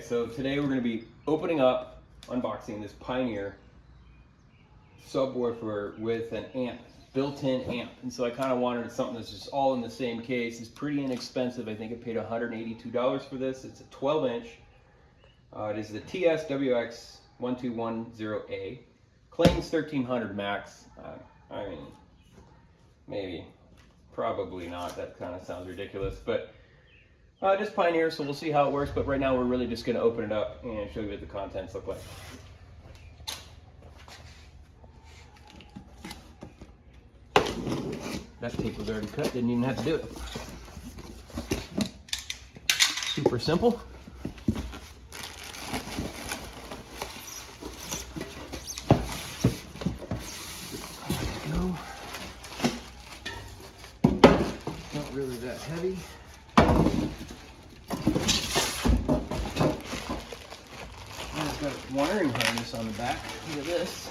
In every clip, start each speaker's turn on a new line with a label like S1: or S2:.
S1: so today we're going to be opening up, unboxing this Pioneer subwoofer with an amp, built-in amp. And so I kind of wanted something that's just all in the same case. It's pretty inexpensive. I think I paid $182 for this. It's a 12-inch. It is the TS-WX1210A. Claims 1300 max. I mean, maybe, probably not. That kind of sounds ridiculous, but just Pioneer, so we'll see how it works. But right now we're really just going to open it up and show you what the contents look like. That tape was already cut, didn't even have to do it. Super simple. There we go. Not really that heavy. It's got a wiring harness on the back. Look at this.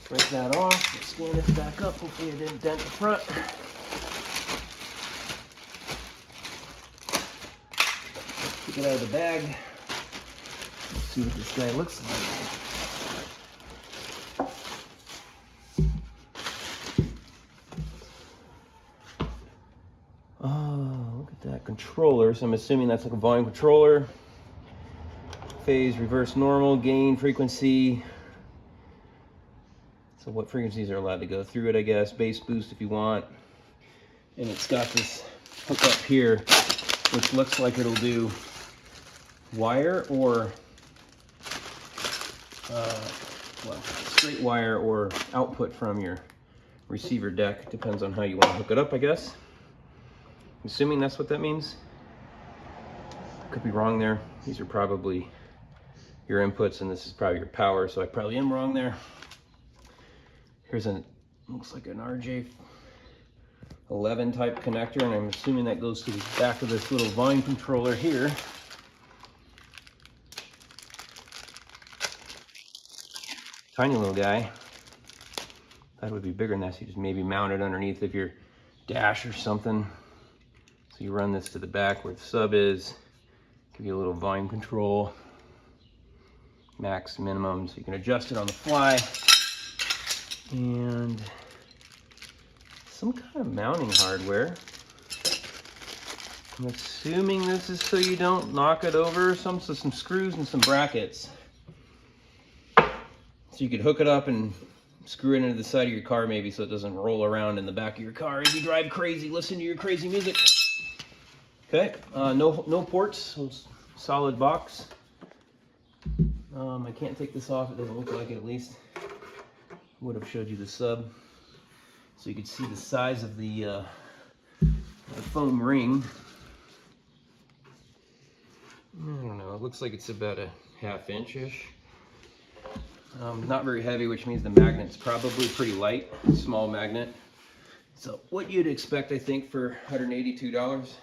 S1: Break that off. Let's scan this back up. Hopefully it didn't dent the front. Take it out of the bag. Let's see what this guy looks like. Oh, look at that controller. So I'm assuming that's like a volume controller. Phase, reverse, normal, gain, frequency. So what frequencies are allowed to go through it, I guess. Bass boost if you want. And it's got this hook up here, which looks like it'll do wire or well, straight wire or output from your receiver deck. Depends on how you want to hook it up, I guess. I'm assuming that's what that means. Could be wrong there. These are probably your inputs and this is probably your power, so I probably am wrong there. Here's an, looks like an RJ11 type connector, and I'm assuming that goes to the back of this little volume controller here. Tiny little guy. That would be bigger than this. You just maybe mount it underneath of your dash or something. So you run this to the back where the sub is. Give you a little volume control. Max, minimum, so you can adjust it on the fly. And some kind of mounting hardware. I'm assuming this is so you don't knock it over. So some screws and some brackets. So you could hook it up and screw it into the side of your car maybe so it doesn't roll around in the back of your car as you drive crazy, listen to your crazy music. Okay, no ports, so solid box. I can't take this off, it doesn't look like it at least. Would have showed you the sub so you could see the size of the foam ring. I don't know, it looks like it's about a ½ inch-ish. Not very heavy, which means the magnet's probably pretty light, small magnet. So what you'd expect, I think, for $182.